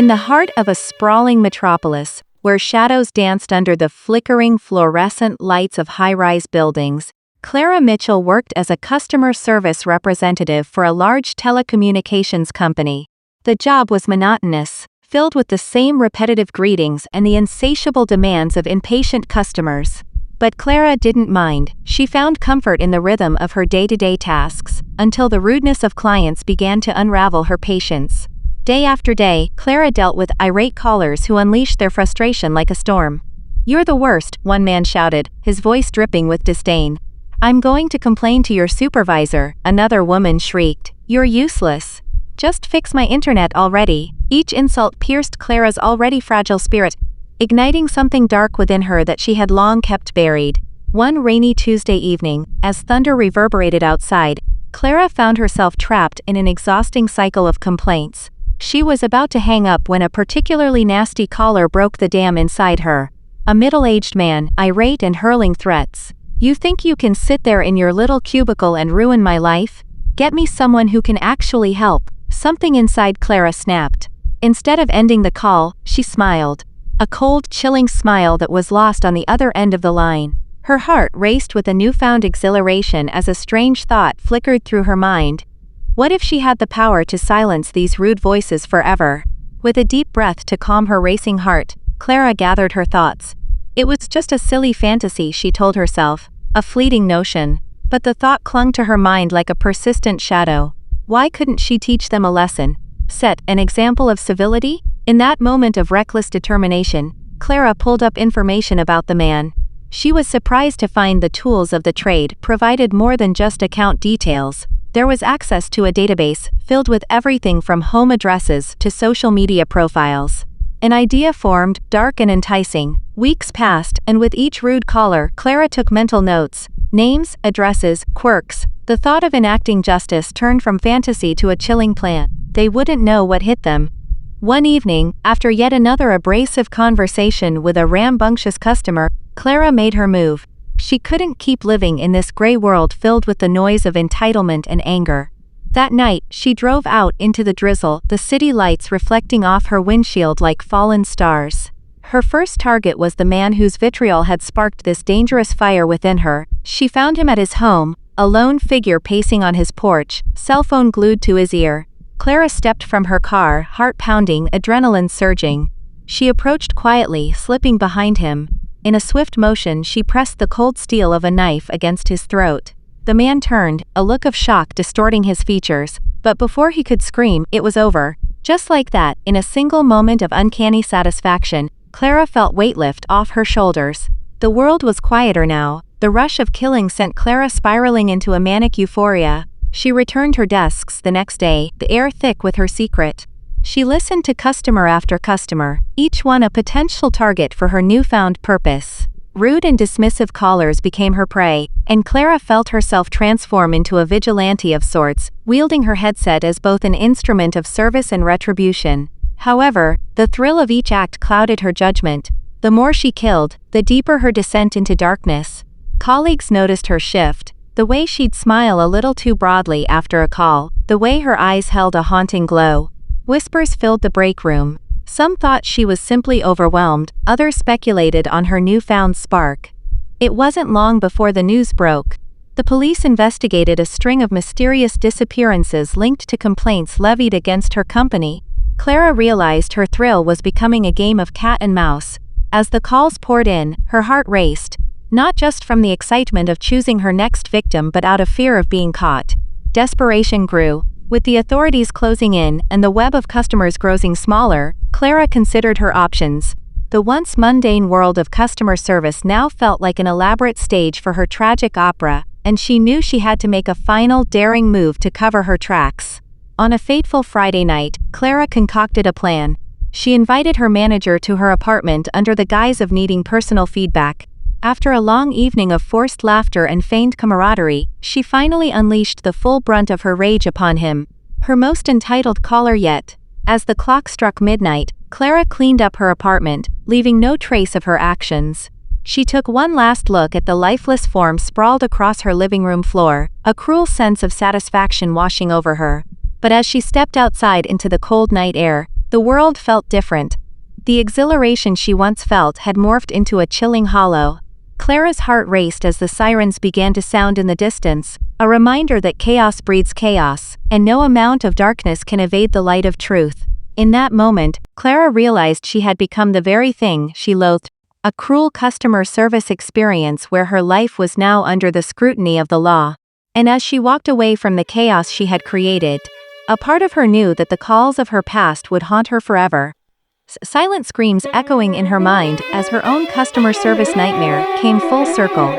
In the heart of a sprawling metropolis, where shadows danced under the flickering fluorescent lights of high-rise buildings, Clara Mitchell worked as a customer service representative for a large telecommunications company. The job was monotonous, filled with the same repetitive greetings and the insatiable demands of impatient customers. But Clara didn't mind. She found comfort in the rhythm of her day-to-day tasks, until the rudeness of clients began to unravel her patience. Day after day, Clara dealt with irate callers who unleashed their frustration like a storm. "You're the worst," one man shouted, his voice dripping with disdain. "I'm going to complain to your supervisor," another woman shrieked. "You're useless. Just fix my internet already." Each insult pierced Clara's already fragile spirit, igniting something dark within her that she had long kept buried. One rainy Tuesday evening, as thunder reverberated outside, Clara found herself trapped in an exhausting cycle of complaints. She was about to hang up when a particularly nasty caller broke the dam inside her. A middle-aged man, irate and hurling threats. "You think you can sit there in your little cubicle and ruin my life? Get me someone who can actually help." Something inside Clara snapped. Instead of ending the call, she smiled. A cold, chilling smile that was lost on the other end of the line. Her heart raced with a newfound exhilaration as a strange thought flickered through her mind. What if she had the power to silence these rude voices forever? With a deep breath to calm her racing heart, Clara gathered her thoughts. It was just a silly fantasy, she told herself, a fleeting notion. But the thought clung to her mind like a persistent shadow. Why couldn't she teach them a lesson? Set an example of civility? In that moment of reckless determination, Clara pulled up information about the man. She was surprised to find the tools of the trade provided more than just account details. There was access to a database filled with everything from home addresses to social media profiles. An idea formed, dark and enticing. Weeks passed, and with each rude caller, Clara took mental notes. Names, addresses, quirks. The thought of enacting justice turned from fantasy to a chilling plan. They wouldn't know what hit them. One evening, after yet another abrasive conversation with a rambunctious customer, Clara made her move. She couldn't keep living in this gray world filled with the noise of entitlement and anger. That night, she drove out into the drizzle, the city lights reflecting off her windshield like fallen stars. Her first target was the man whose vitriol had sparked this dangerous fire within her. She found him at his home, a lone figure pacing on his porch, cell phone glued to his ear. Clara stepped from her car, heart pounding, adrenaline surging. She approached quietly, slipping behind him. In a swift motion, she pressed the cold steel of a knife against his throat. The man turned, a look of shock distorting his features, but before he could scream, it was over. Just like that, in a single moment of uncanny satisfaction, Clara felt weight lift off her shoulders. The world was quieter now. The rush of killing sent Clara spiraling into a manic euphoria. She returned her desks the next day, the air thick with her secret. She listened to customer after customer, each one a potential target for her newfound purpose. Rude and dismissive callers became her prey, and Clara felt herself transform into a vigilante of sorts, wielding her headset as both an instrument of service and retribution. However, the thrill of each act clouded her judgment. The more she killed, the deeper her descent into darkness. Colleagues noticed her shift, the way she'd smile a little too broadly after a call, the way her eyes held a haunting glow. Whispers filled the break room. Some thought she was simply overwhelmed, others speculated on her newfound spark. It wasn't long before the news broke. The police investigated a string of mysterious disappearances linked to complaints levied against her company. Clara realized her thrill was becoming a game of cat and mouse. As the calls poured in, her heart raced, not just from the excitement of choosing her next victim but out of fear of being caught. Desperation grew. With the authorities closing in and the web of customers growing smaller, Clara considered her options. The once mundane world of customer service now felt like an elaborate stage for her tragic opera, and she knew she had to make a final, daring move to cover her tracks. On a fateful Friday night, Clara concocted a plan. She invited her manager to her apartment under the guise of needing personal feedback. After a long evening of forced laughter and feigned camaraderie, she finally unleashed the full brunt of her rage upon him. Her most entitled caller yet. As the clock struck midnight, Clara cleaned up her apartment, leaving no trace of her actions. She took one last look at the lifeless form sprawled across her living room floor, a cruel sense of satisfaction washing over her. But as she stepped outside into the cold night air, The world felt different. The exhilaration she once felt had morphed into a chilling hollow. Clara's heart raced as the sirens began to sound in the distance, a reminder that chaos breeds chaos, and no amount of darkness can evade the light of truth. In that moment, Clara realized she had become the very thing she loathed, a cruel customer service experience where her life was now under the scrutiny of the law. And as she walked away from the chaos she had created, a part of her knew that the calls of her past would haunt her forever. Silent screams echoing in her mind as her own customer service nightmare came full circle.